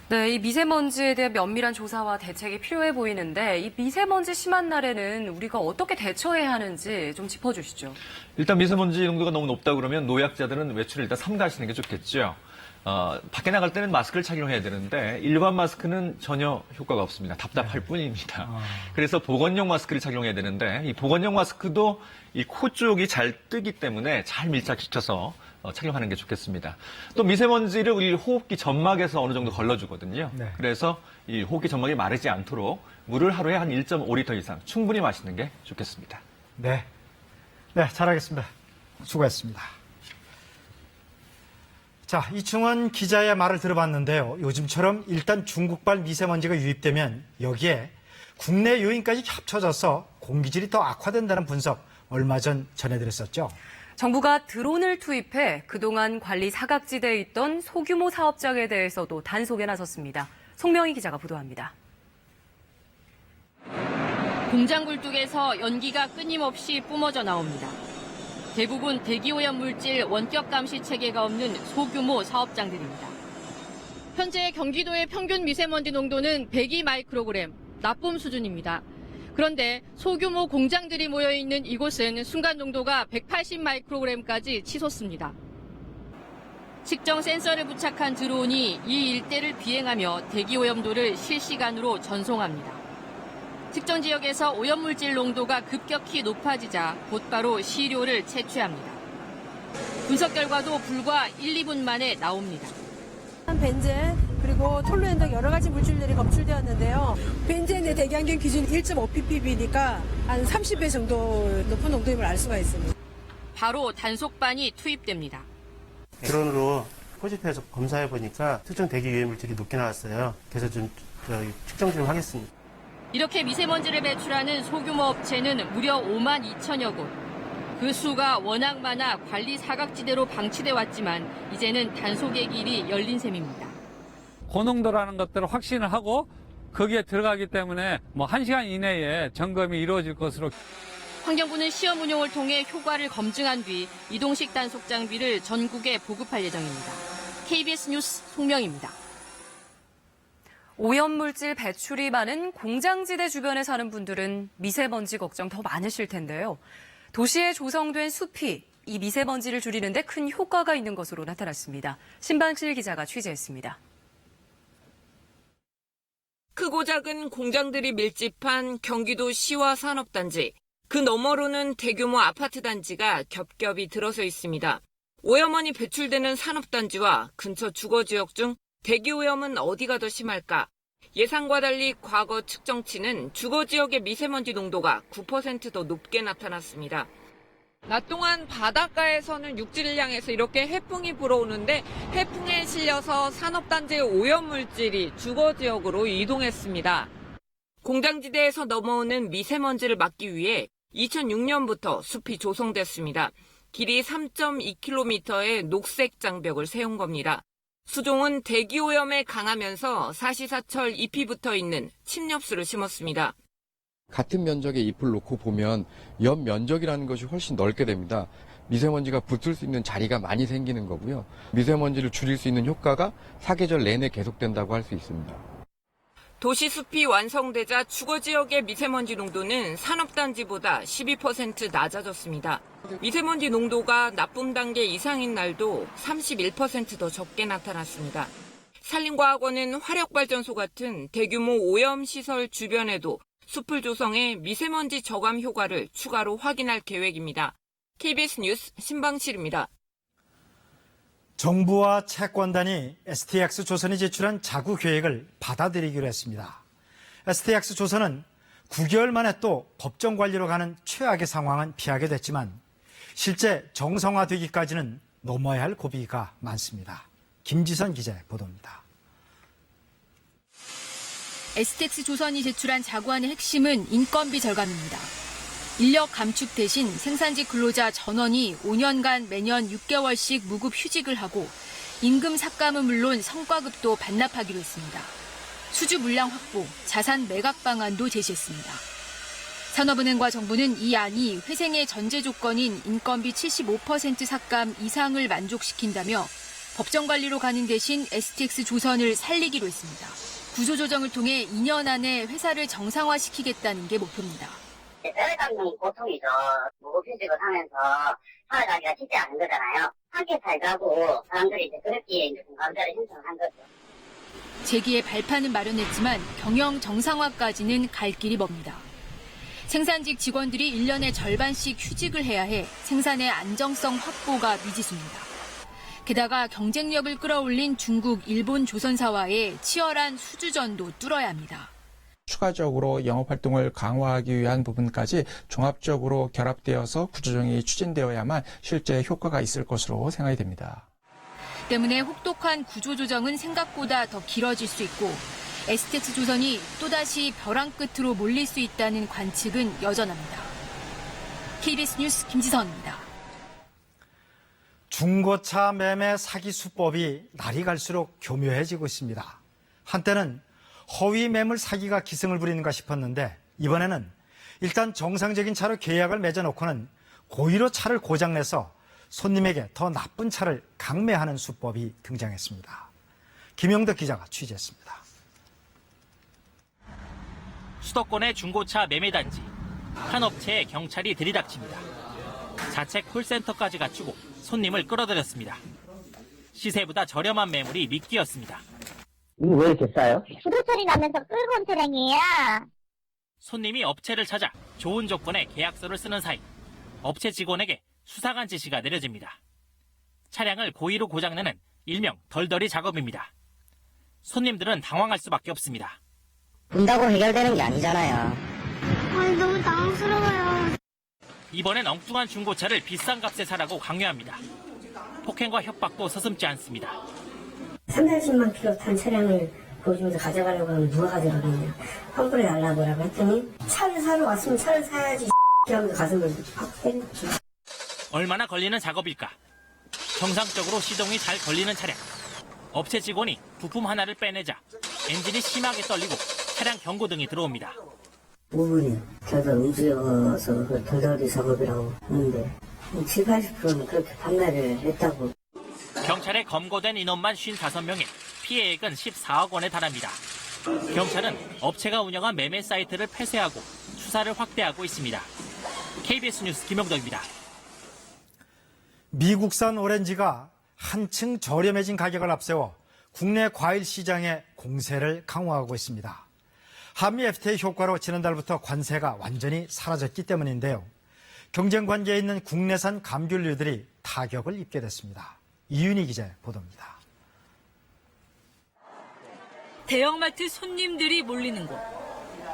Speaker 3: 네, 이 미세먼지에 대한 면밀한 조사와 대책이 필요해 보이는데 이 미세먼지 심한 날에는 우리가 어떻게 대처해야 하는지 좀 짚어주시죠.
Speaker 27: 일단 미세먼지 농도가 너무 높다 그러면 노약자들은 외출을 일단 삼가하시는 게 좋겠죠. 밖에 나갈 때는 마스크를 착용해야 되는데 일반 마스크는 전혀 효과가 없습니다. 답답할 뿐입니다. 그래서 보건용 마스크를 착용해야 되는데 이 보건용 마스크도 이 코 쪽이 잘 뜨기 때문에 잘 밀착시켜서 착용하는 게 좋겠습니다. 또 미세먼지를 우리 호흡기 점막에서 어느 정도 걸러주거든요.
Speaker 2: 네.
Speaker 27: 그래서 이 호흡기 점막이 마르지 않도록 물을 하루에 한 1.5리터 이상 충분히 마시는 게 좋겠습니다.
Speaker 2: 네. 네, 잘하겠습니다. 수고했습니다. 자, 이충원 기자의 말을 들어봤는데요. 요즘처럼 일단 중국발 미세먼지가 유입되면 여기에 국내 요인까지 합쳐져서 공기질이 더 악화된다는 분석 얼마 전 전해드렸었죠.
Speaker 3: 정부가 드론을 투입해 그동안 관리 사각지대에 있던 소규모 사업장에 대해서도 단속에 나섰습니다. 송명희 기자가 보도합니다.
Speaker 18: 공장 굴뚝에서 연기가 끊임없이 뿜어져 나옵니다. 대부분 대기오염 물질 원격 감시 체계가 없는 소규모 사업장들입니다. 현재 경기도의 평균 미세먼지 농도는 102마이크로그램, 나쁨 수준입니다. 그런데 소규모 공장들이 모여있는 이곳은 순간 농도가 180마이크로그램까지 치솟습니다. 측정 센서를 부착한 드론이 이 일대를 비행하며 대기오염도를 실시간으로 전송합니다. 측정 지역에서 오염물질 농도가 급격히 높아지자 곧바로 시료를 채취합니다. 분석 결과도 불과 1, 2분 만에 나옵니다.
Speaker 7: 벤젠 그리고 톨루엔 등 여러 가지 물질들이 검출되었는데요. 벤젠의 대기환경 기준 1.5ppb니까 한 30배 정도 높은 농도임을 알 수가 있습니다.
Speaker 18: 바로 단속반이 투입됩니다.
Speaker 10: 드론으로 포집해서 검사해 보니까 특정 대기 유해 물질이 높게 나왔어요. 그래서 좀 측정 좀 하겠습니다.
Speaker 18: 이렇게 미세먼지를 배출하는 소규모 업체는 무려 5만 2천여 곳. 그 수가 워낙 많아 관리 사각지대로 방치돼 왔지만 이제는 단속의 길이 열린 셈입니다.
Speaker 11: 고농도라는 것들을 확신을 하고 거기에 들어가기 때문에 1시간 이내에 점검이 이루어질 것으로.
Speaker 18: 환경부는 시험 운용을 통해 효과를 검증한 뒤 이동식 단속 장비를 전국에 보급할 예정입니다. KBS 뉴스 송명입니다.
Speaker 3: 오염물질 배출이 많은 공장지대 주변에 사는 분들은 미세먼지 걱정 더 많으실 텐데요. 도시에 조성된 숲이 이 미세먼지를 줄이는 데 큰 효과가 있는 것으로 나타났습니다. 신방실 기자가 취재했습니다.
Speaker 12: 크고 작은 공장들이 밀집한 경기도 시와 산업단지. 그 너머로는 대규모 아파트 단지가 겹겹이 들어서 있습니다. 오염원이 배출되는 산업단지와 근처 주거지역 중 대기오염은 어디가 더 심할까? 예상과 달리 과거 측정치는 주거지역의 미세먼지 농도가 9% 더 높게 나타났습니다. 낮 동안 바닷가에서는 육지를 향해서 이렇게 해풍이 불어오는데 해풍에 실려서 산업단지의 오염물질이 주거지역으로 이동했습니다. 공장지대에서 넘어오는 미세먼지를 막기 위해 2006년부터 숲이 조성됐습니다. 길이 3.2km의 녹색 장벽을 세운 겁니다. 수종은 대기오염에 강하면서 사시사철 잎이 붙어있는 침엽수를 심었습니다.
Speaker 13: 같은 면적의 잎을 놓고 보면 연 면적이라는 것이 훨씬 넓게 됩니다. 미세먼지가 붙을 수 있는 자리가 많이 생기는 거고요. 미세먼지를 줄일 수 있는 효과가 사계절 내내 계속된다고 할 수 있습니다.
Speaker 12: 도시숲이 완성되자 주거지역의 미세먼지 농도는 산업단지보다 12% 낮아졌습니다. 미세먼지 농도가 나쁨 단계 이상인 날도 31% 더 적게 나타났습니다. 산림과학원은 화력발전소 같은 대규모 오염시설 주변에도 숲을 조성해 미세먼지 저감 효과를 추가로 확인할 계획입니다. KBS 뉴스 신방실입니다.
Speaker 2: 정부와 채권단이 STX조선이 제출한 자구 계획을 받아들이기로 했습니다. STX조선은 9개월 만에 또 법정 관리로 가는 최악의 상황은 피하게 됐지만 실제 정상화되기까지는 넘어야 할 고비가 많습니다. 김지선 기자의 보도입니다.
Speaker 18: STX조선이 제출한 자구안의 핵심은 인건비 절감입니다. 인력 감축 대신 생산지 근로자 전원이 5년간 매년 6개월씩 무급 휴직을 하고 임금 삭감은 물론 성과급도 반납하기로 했습니다. 수주 물량 확보, 자산 매각 방안도 제시했습니다. 산업은행과 정부는 이 안이 회생의 전제 조건인 인건비 75% 삭감 이상을 만족시킨다며 법정 관리로 가는 대신 STX조선을 살리기로 했습니다. 구조조정을 통해 2년 안에 회사를 정상화시키겠다는 게 목표입니다.
Speaker 14: 사회감독 고통이죠. 무급휴직을 하면서 살아가기가 쉽지 않은 거잖아요. 함께 살자고 사람들이 이제 그렇게 이제 공감대를 형성한 거죠.
Speaker 18: 재기의 발판은 마련했지만 경영 정상화까지는 갈 길이 멉니다. 생산직 직원들이 1년에 절반씩 휴직을 해야 해 생산의 안정성 확보가 미지수입니다. 게다가 경쟁력을 끌어올린 중국, 일본 조선사와의 치열한 수주전도 뚫어야 합니다.
Speaker 16: 추가적으로 영업활동을 강화하기 위한 부분까지 종합적으로 결합되어서 구조조정이 추진되어야만 실제 효과가 있을 것으로 생각이 됩니다.
Speaker 18: 때문에 혹독한 구조조정은 생각보다 더 길어질 수 있고 STX조선이 또다시 벼랑 끝으로 몰릴 수 있다는 관측은 여전합니다. KBS 뉴스 김지선입니다.
Speaker 2: 중고차 매매 사기 수법이 날이 갈수록 교묘해지고 있습니다. 한때는 허위 매물 사기가 기승을 부리는가 싶었는데 이번에는 일단 정상적인 차로 계약을 맺어놓고는 고의로 차를 고장내서 손님에게 더 나쁜 차를 강매하는 수법이 등장했습니다. 김영덕 기자가 취재했습니다.
Speaker 17: 수도권의 중고차 매매단지. 한 업체에 경찰이 들이닥칩니다. 자책 콜센터까지 갖추고 손님을 끌어들였습니다. 시세보다 저렴한 매물이 미끼였습니다.
Speaker 14: 이거 왜 이렇게 싸요? 주도 소리 나면서 끌고 온 차량이야.
Speaker 17: 손님이 업체를 찾아 좋은 조건의 계약서를 쓰는 사이 업체 직원에게 수상한 지시가 내려집니다. 차량을 고의로 고장내는 일명 덜덜이 작업입니다. 손님들은 당황할 수밖에 없습니다.
Speaker 14: 본다고 해결되는 게 아니잖아요.
Speaker 19: 아니, 너무 당황스러워요.
Speaker 17: 이번엔 엉뚱한 중고차를 비싼 값에 사라고 강요합니다. 폭행과 협박도 서슴지 않습니다.
Speaker 14: 30-40만 킬로 탄 차량을 보여주면서 가져가려고 하면 누가 가져가겠냐. 환불해 달라고 했더니 차를 사러 왔으면 차를 사야지 하면서 가슴을 팍 때렸죠.
Speaker 17: 얼마나 걸리는 작업일까? 정상적으로 시동이 잘 걸리는 차량. 업체 직원이 부품 하나를 빼내자 엔진이 심하게 떨리고 차량 경고등이 들어옵니다.
Speaker 14: 5분이 저도 음주여서 그 덜덜이 작업이라고 하는데 70-80%는 그렇게 판매를 했다고.
Speaker 17: 경찰에 검거된 인원만 55명에 피해액은 14억 원에 달합니다. 경찰은 업체가 운영한 매매 사이트를 폐쇄하고 수사를 확대하고 있습니다. KBS 뉴스 김영덕입니다.
Speaker 2: 미국산 오렌지가 한층 저렴해진 가격을 앞세워 국내 과일 시장의 공세를 강화하고 있습니다. 한미 FTA 효과로 지난달부터 관세가 완전히 사라졌기 때문인데요. 경쟁 관계에 있는 국내산 감귤류들이 타격을 입게 됐습니다. 이윤희 기자의 보도입니다.
Speaker 5: 대형마트 손님들이 몰리는 곳.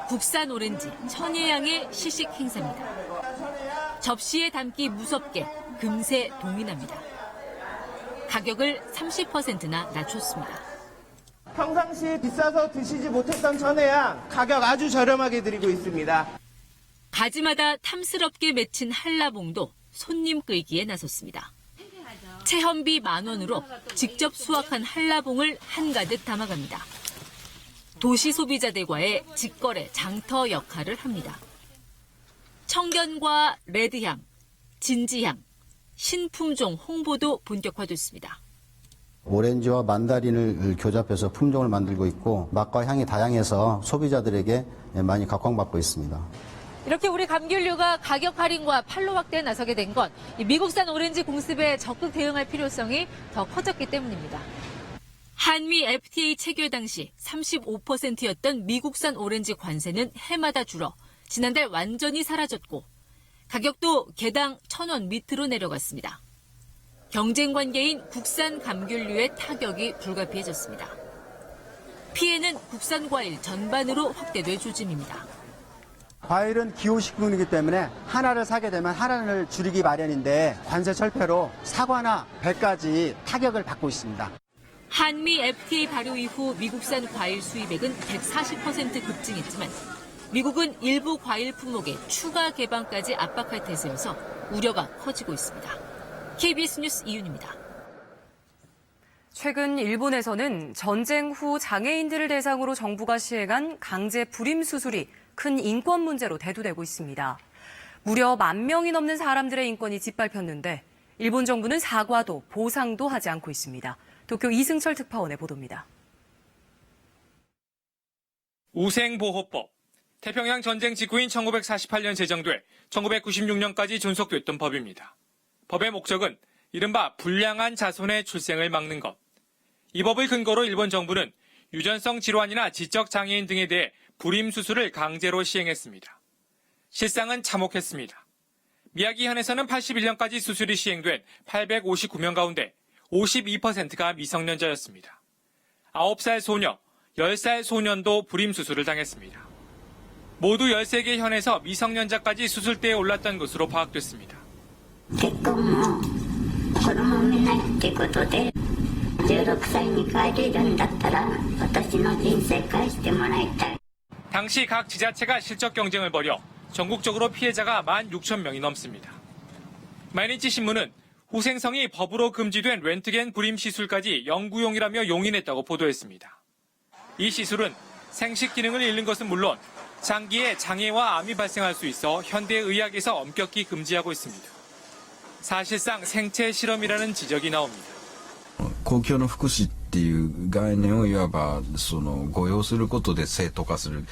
Speaker 5: 국산 오렌지 천혜향의 시식 행사입니다. 접시에 담기 무섭게 금세 동인합니다. 가격을 30%나 낮췄습니다.
Speaker 15: 평상시에 비싸서 드시지 못했던 천혜향 가격 아주 저렴하게 드리고 있습니다.
Speaker 5: 가지마다 탐스럽게 맺힌 한라봉도 손님 끌기에 나섰습니다. 체험비 10,000원으로 직접 수확한 한라봉을 한가득 담아갑니다. 도시 소비자들과의 직거래 장터 역할을 합니다. 청견과 레드향, 진지향, 신품종 홍보도 본격화됐습니다.
Speaker 20: 오렌지와 만다린을 교잡해서 품종을 만들고 있고 맛과 향이 다양해서 소비자들에게 많이 각광받고 있습니다.
Speaker 5: 이렇게 우리 감귤류가 가격 할인과 판로 확대에 나서게 된 건 미국산 오렌지 공습에 적극 대응할 필요성이 더 커졌기 때문입니다. 한미 FTA 체결 당시 35%였던 미국산 오렌지 관세는 해마다 줄어 지난달 완전히 사라졌고 가격도 개당 1,000원 밑으로 내려갔습니다. 경쟁 관계인 국산 감귤류의 타격이 불가피해졌습니다. 피해는 국산 과일 전반으로 확대될 조짐입니다.
Speaker 21: 과일은 기호식품이기 때문에 하나를 사게 되면 하나를 줄이기 마련인데 관세 철폐로 사과나 배까지 타격을 받고 있습니다.
Speaker 5: 한미 FTA 발효 이후 미국산 과일 수입액은 140% 급증했지만 미국은 일부 과일 품목의 추가 개방까지 압박할 태세여서 우려가 커지고 있습니다. KBS 뉴스 이윤입니다.
Speaker 3: 최근 일본에서는 전쟁 후 장애인들을 대상으로 정부가 시행한 강제 불임 수술이 큰 인권 문제로 대두되고 있습니다. 무려 10,000명이 넘는 사람들의 인권이 짓밟혔는데 일본 정부는 사과도 보상도 하지 않고 있습니다. 도쿄 이승철 특파원의 보도입니다.
Speaker 22: 우생보호법. 태평양 전쟁 직후인 1948년 제정돼 1996년까지 존속됐던 법입니다. 법의 목적은 이른바 불량한 자손의 출생을 막는 것. 이 법을 근거로 일본 정부는 유전성 질환이나 지적 장애인 등에 대해 불임 수술을 강제로 시행했습니다. 실상은 참혹했습니다. 미야기현에서는 81년까지 수술이 시행된 859명 가운데 52%가 미성년자였습니다. 9살 소녀, 10살 소년도 불임 수술을 당했습니다. 모두 13개 현에서 미성년자까지 수술대에 올랐던 것으로 파악됐습니다. 당시 각 지자체가 실적 경쟁을 벌여 전국적으로 피해자가 16,000명이 넘습니다. 마이니치 신문은 후생성이 법으로 금지된 렌트겐 불임 시술까지 연구용이라며 용인했다고 보도했습니다. 이 시술은 생식 기능을 잃는 것은 물론 장기에 장애와 암이 발생할 수 있어 현대의학에서 엄격히 금지하고 있습니다. 사실상 생체 실험이라는 지적이 나옵니다.
Speaker 23: 公共の福祉っていう概念をいわば誤用することで正当化する。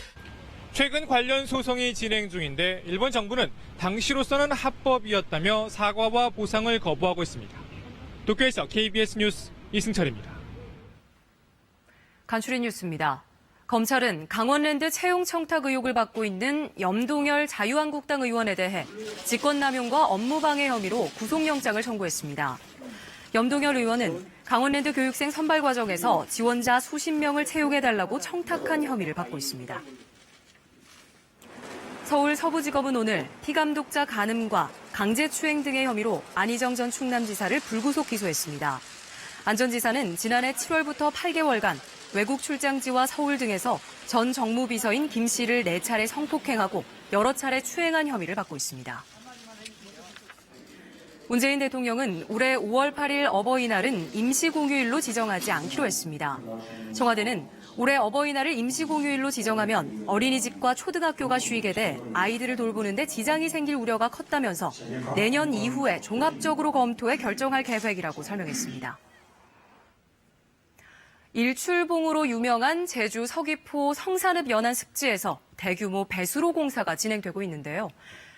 Speaker 22: 최근 관련 소송이 진행 중인데 일본 정부는 당시로서는 합법이었다며 사과와 보상을 거부하고 있습니다. 도쿄에서 KBS 뉴스 이승철입니다.
Speaker 3: 간추린 뉴스입니다. 검찰은 강원랜드 채용 청탁 의혹을 받고 있는 염동열 자유한국당 의원에 대해 직권남용과 업무방해 혐의로 구속영장을 청구했습니다. 염동열 의원은 강원랜드 교육생 선발 과정에서 지원자 수십 명을 채용해달라고 청탁한 혐의를 받고 있습니다. 서울 서부지검은 오늘 피감독자 간음과 강제추행 등의 혐의로 안희정 전 충남지사를 불구속 기소했습니다. 안 전 지사는 지난해 7월부터 8개월간 외국 출장지와 서울 등에서 전 정무비서인 김 씨를 4차례 성폭행하고 여러 차례 추행한 혐의를 받고 있습니다. 문재인 대통령은 올해 5월 8일 어버이날은 임시공휴일로 지정하지 않기로 했습니다. 청와대는 올해 어버이날을 임시공휴일로 지정하면 어린이집과 초등학교가 쉬게 돼 아이들을 돌보는데 지장이 생길 우려가 컸다면서 내년 이후에 종합적으로 검토해 결정할 계획이라고 설명했습니다. 일출봉으로 유명한 제주 서귀포 성산읍 연안 습지에서 대규모 배수로 공사가 진행되고 있는데요.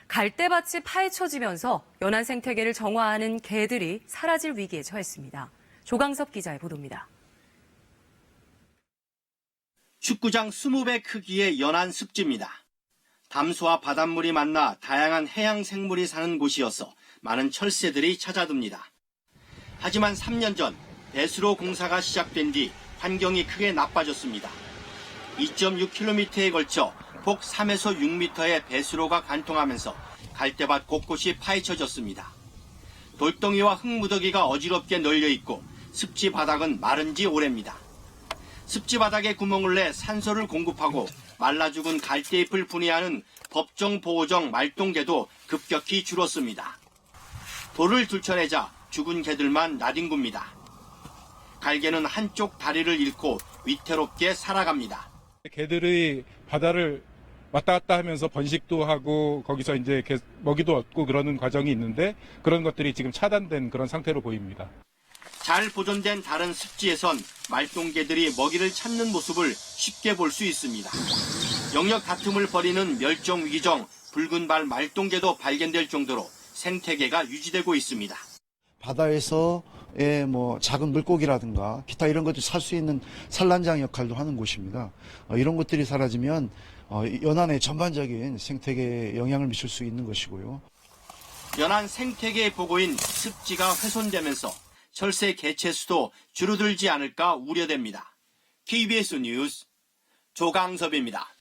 Speaker 3: 갈대밭이 파헤쳐지면서 연안 생태계를 정화하는 개들이 사라질 위기에 처했습니다. 조강섭 기자의 보도입니다.
Speaker 4: 축구장 20배 크기의 연안 습지입니다. 담수와 바닷물이 만나 다양한 해양 생물이 사는 곳이어서 많은 철새들이 찾아듭니다. 하지만 3년 전 배수로 공사가 시작된 뒤 환경이 크게 나빠졌습니다. 2.6km에 걸쳐 폭 3에서 6m의 배수로가 관통하면서 갈대밭 곳곳이 파헤쳐졌습니다. 돌덩이와 흙무더기가 어지럽게 널려 있고 습지 바닥은 마른 지 오래입니다. 습지 바닥에 구멍을 내 산소를 공급하고 말라 죽은 갈대잎을 분해하는 법정 보호종 말똥개도 급격히 줄었습니다. 돌을 들춰내자 죽은 개들만 나뒹굽니다. 갈개는 한쪽 다리를 잃고 위태롭게 살아갑니다.
Speaker 6: 개들이 바다를 왔다 갔다 하면서 번식도 하고 거기서 이제 먹이도 얻고 그러는 과정이 있는데 그런 것들이 지금 차단된 그런 상태로 보입니다.
Speaker 4: 잘 보존된 다른 습지에선 말똥개들이 먹이를 찾는 모습을 쉽게 볼 수 있습니다. 영역 다툼을 벌이는 멸종 위기종 붉은발 말똥개도 발견될 정도로 생태계가 유지되고 있습니다.
Speaker 8: 바다에서의 작은 물고기라든가 기타 이런 것들이 살 수 있는 산란장 역할도 하는 곳입니다. 이런 것들이 사라지면 연안의 전반적인 생태계에 영향을 미칠 수 있는 것이고요.
Speaker 4: 연안 생태계의 보고인 습지가 훼손되면서 철새 개체 수도 줄어들지 않을까 우려됩니다. KBS 뉴스 조강섭입니다.